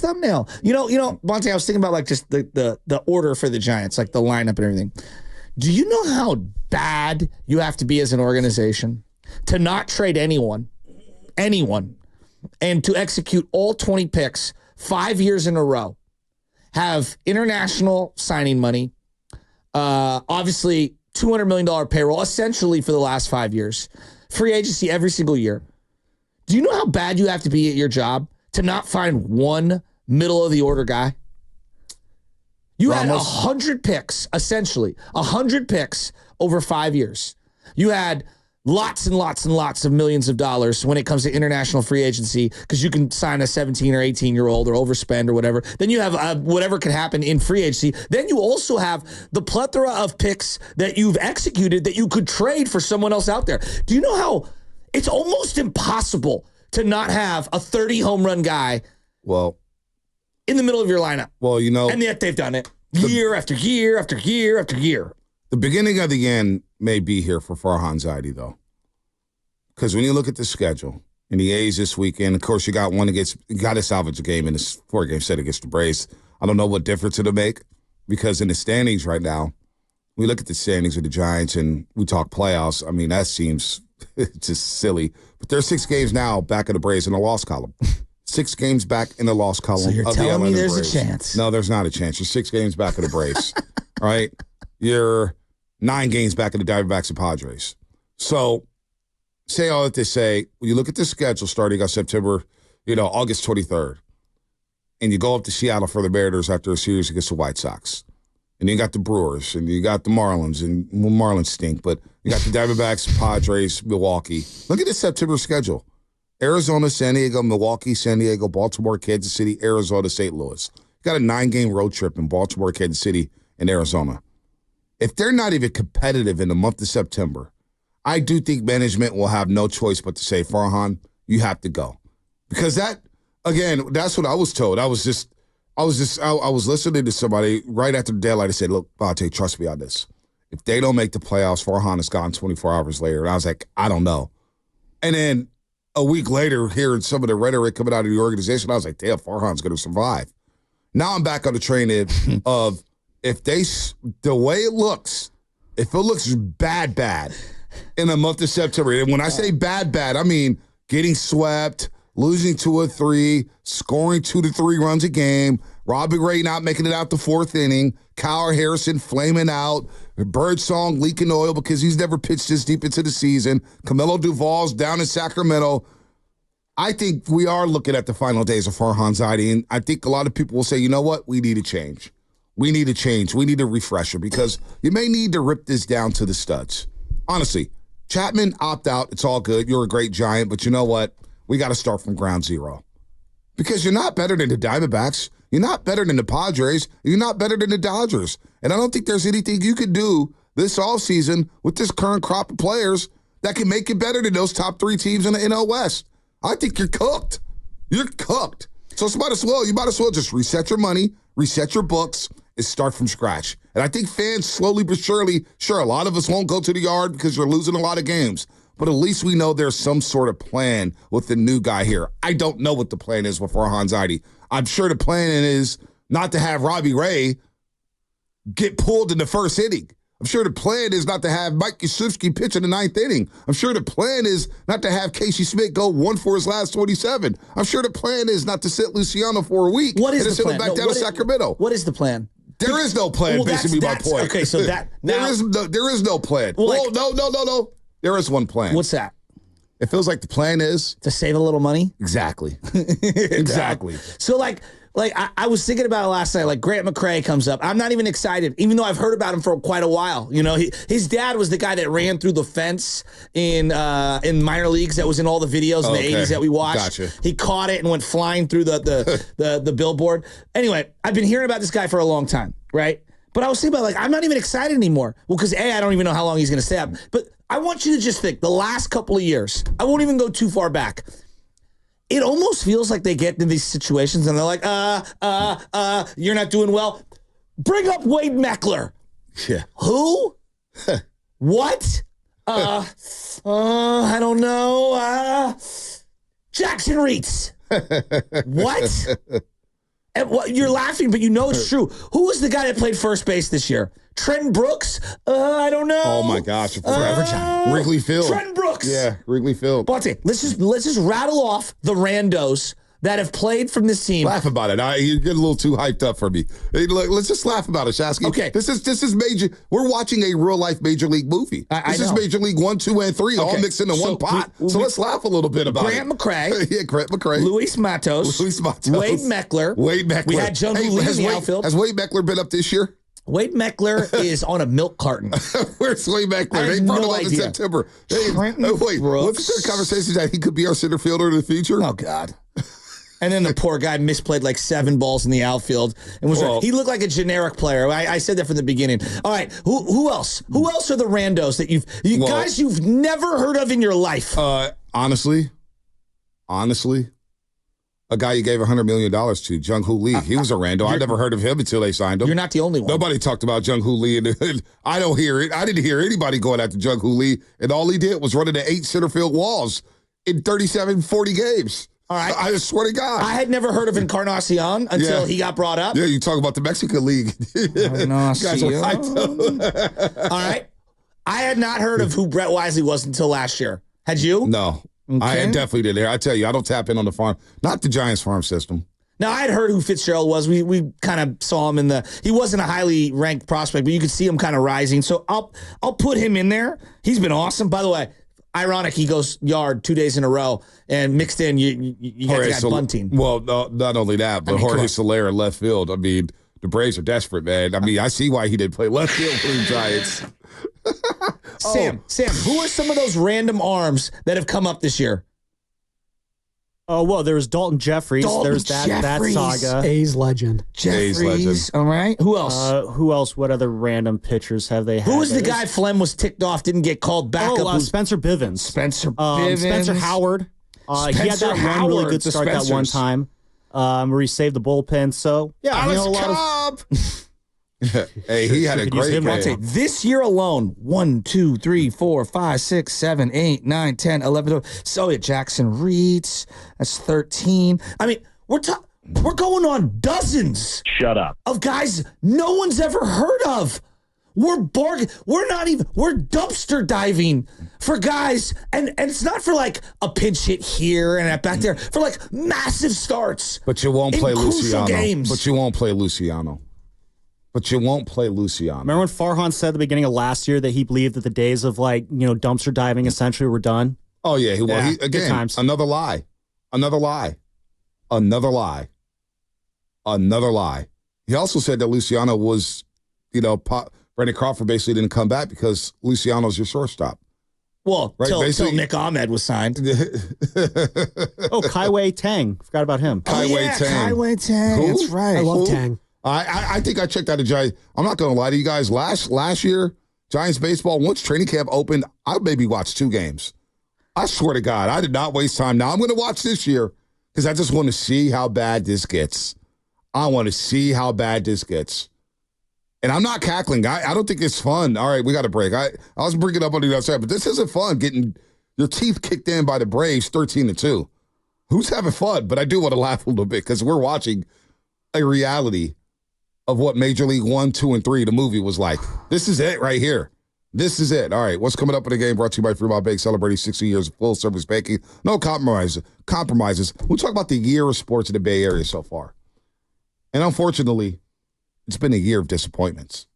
thumbnail. Monte, I was thinking about like just the order for the Giants, like the lineup and everything. Do you know how bad you have to be as an organization to not trade anyone, and to execute all 20 picks 5 years in a row, have international signing money, obviously $200 million payroll, essentially for the last 5 years, free agency every single year? Do you know how bad you have to be at your job to not find one middle-of-the-order guy? You had 100 picks, essentially, 100 picks over 5 years. You had lots and lots and lots of millions of dollars when it comes to international free agency because you can sign a 17 or 18-year-old or overspend or whatever. Then you have whatever could happen in free agency. Then you also have the plethora of picks that you've executed that you could trade for someone else out there. Do you know how it's almost impossible to not have a 30 home run guy in the middle of your lineup? Well, and yet they've done it year after year after year after year. The beginning of the end may be here for Farhan Zaidi, though. Because when you look at the schedule, in the A's this weekend, of course, you got to salvage a game in this 4-game set against the Braves. I don't know what difference it'll make, because in the standings right now, we look at the standings of the Giants and we talk playoffs. I mean, that seems just silly. But there's 6 games now back of the Braves in the loss column. 6 games back in the loss column. So you're telling me there's a chance? No, there's not a chance. You're 6 games back of the Braves. All right? You're 9 games back of the Diamondbacks and Padres. So say all that to say, when you look at the schedule starting on September, August 23rd, and you go up to Seattle for the Mariners after a series against the White Sox, and you got the Brewers, and you got the Marlins, and Marlins stink, but you got the Diamondbacks, Padres, Milwaukee. Look at the September schedule. Arizona, San Diego, Milwaukee, San Diego, Baltimore, Kansas City, Arizona, St. Louis. You got a 9-game road trip in Baltimore, Kansas City, and Arizona. If they're not even competitive in the month of September, I do think management will have no choice but to say, Farhan, you have to go. Because that's what I was told. I was listening to somebody right after the deadline. I said, look, Bonte, trust me on this. If they don't make the playoffs, Farhan is gone 24 hours later. And I was like, I don't know. And then a week later, hearing some of the rhetoric coming out of the organization, I was like, damn, Farhan's going to survive. Now I'm back on the train of the way it looks, if it looks bad in the month of September, and when I say bad, I mean getting swept, losing 2 or 3, scoring 2 to 3 runs a game, Robbie Ray not making it out the 4th inning, Kyle Harrison flaming out, Birdsong leaking oil because he's never pitched this deep into the season, Camilo Duvall's down in Sacramento. I think we are looking at the final days of Farhan Zaidi, and I think a lot of people will say, you know what, we need a change. We need a change. We need a refresher because you may need to rip this down to the studs. Honestly, Chapman, opt out. It's all good. You're a great Giant, but you know what? We got to start from ground zero. Because you're not better than the Diamondbacks. You're not better than the Padres. You're not better than the Dodgers. And I don't think there's anything you could do this offseason with this current crop of players that can make it better than those top 3 teams in the NL West. I think you're cooked. You're cooked. So you might as well just reset your money, reset your books, and start from scratch. And I think fans slowly but surely, sure, a lot of us won't go to the yard because you're losing a lot of games. But at least we know there's some sort of plan with the new guy here. I don't know what the plan is with Farhan Zaidi. I'm sure the plan is not to have Robbie Ray get pulled in the 1st inning. I'm sure the plan is not to have Mike Yastrzemski pitch in the 9th inning. I'm sure the plan is not to have Casey Smith go 1 for his last 27. I'm sure the plan is not to sit Luciano for a week. What is the plan? Back down to Sacramento. What is the plan? There is no plan, basically my point. Okay, so that... there is no plan. Well, no. There is one plan. What's that? It feels like the plan is... to save a little money? Exactly. Exactly. So, I was thinking about it last night. Like, Grant McCray comes up. I'm not even excited, even though I've heard about him for quite a while. His dad was the guy that ran through the fence in minor leagues that was in all the videos in the 80s that we watched. Gotcha. He caught it and went flying through the billboard. Anyway, I've been hearing about this guy for a long time, right? But I was thinking about, I'm not even excited anymore. Well, because I don't even know how long he's going to stay up. But I want you to just think, the last couple of years, I won't even go too far back. It almost feels like they get into these situations and they're like, you're not doing well. Bring up Wade Meckler. Yeah. Who? What? I don't know. Jackson Reitz. What? And you're laughing, but you know it's true. Who was the guy that played first base this year? Trenton Brooks? I don't know. Oh my gosh, forever Giant. Wrigley Field. Trenton Brooks. Yeah, Wrigley Field. Bonte, let's just rattle off the randos that have played from this team. Laugh about it. You get a little too hyped up for me. Hey, look, let's just laugh about it, Shasky. Okay. This is major. We're watching a real life Major League movie. This is Major League 1, 2, and 3 all mixed into one pot. So let's laugh a little bit about Grant it. McCray. Yeah, Grant McCray. Luis Matos. Wade Meckler. We had Jung Hoo Lee in the outfield. Has Wade Meckler been up this year? Wade Meckler is on a milk carton. Where's Wade Meckler? They brought him up in September. Wait, what's the conversation that he could be our center fielder in the future? Oh, God. And then the poor guy misplayed like 7 balls in the outfield and he looked like a generic player. I said that from the beginning. All right, who else? Who else are the randos that guys you've never heard of in your life? Honestly, a guy you gave $100 million to, Jung Hoo Lee. He was a rando. I never heard of him until they signed him. You're not the only one. Nobody talked about Jung Hoo Lee. And I don't hear it. I didn't hear anybody going after Jung Hoo Lee. And all he did was running the 8 center field walls in 37, 40 games. All right. I swear to God. I had never heard of Encarnacion until he got brought up. Yeah, you talk about the Mexican League. All right. I had not heard of who Brett Wisely was until last year. Had you? No. Okay. I definitely did there. I tell you, I don't tap in on the farm. Not the Giants farm system. Now, I had heard who Fitzgerald was. We kind of saw him he wasn't a highly ranked prospect, but you could see him kind of rising. So I'll put him in there. He's been awesome. By the way, ironic, he goes yard 2 days in a row, and mixed in, you got bunting. Well, not only that, but Jorge Soler in left field. I mean, the Braves are desperate, man. I mean, I see why he didn't play left field for the Giants. Sam, who are some of those random arms that have come up this year? Oh, well, there's Dalton Jeffries. There's that saga. A's legend. Jeffries. All right. Who else? Who else? What other random pitchers have they had? Who was the guy Flem was ticked off, didn't get called back up? Spencer Bivens. Spencer Bivens. Spencer Howard. He had that one really good start that one time where he saved the bullpen. So, yeah. Alex Cobb. Hey, he had a great game. This year alone, 1, 2, 3, 4, 5, 6, 7, 8, 9, 10, 11, 12. So Jackson Reeds, that's 13. I mean, we're going on dozens. Shut up. Of guys no one's ever heard of. We're dumpster diving for guys, and it's not for like a pinch hit here and back there, for like massive starts. But you won't play Luciano. Games. But you won't play Luciano. Remember when Farhan said at the beginning of last year that he believed that the days of dumpster diving essentially were done? Oh yeah, again, another lie. He also said that Luciano was, Brandon Crawford basically didn't come back because Luciano's your shortstop. Well, till Nick Ahmed was signed. Kaiwei Tang. Forgot about him. Kaiwei Tang. Who? That's right. I love Tang. I think I checked out the Giants. I'm not going to lie to you guys. Last year, Giants baseball, once training camp opened, I maybe watched 2 games. I swear to God, I did not waste time. Now I'm going to watch this year because I just want to see how bad this gets. And I'm not cackling. I don't think it's fun. All right, we got a break. I was bringing it up on the other side, but this isn't fun getting your teeth kicked in by the Braves 13-2. Who's having fun? But I do want to laugh a little bit because we're watching a reality of what Major League 1, 2, and 3, the movie, was like. This is it right here. This is it. All right, what's coming up in the game brought to you by Fremont Bank, celebrating 60 years of full-service banking. No compromises. We'll talk about the year of sports in the Bay Area so far. And unfortunately, it's been a year of disappointments.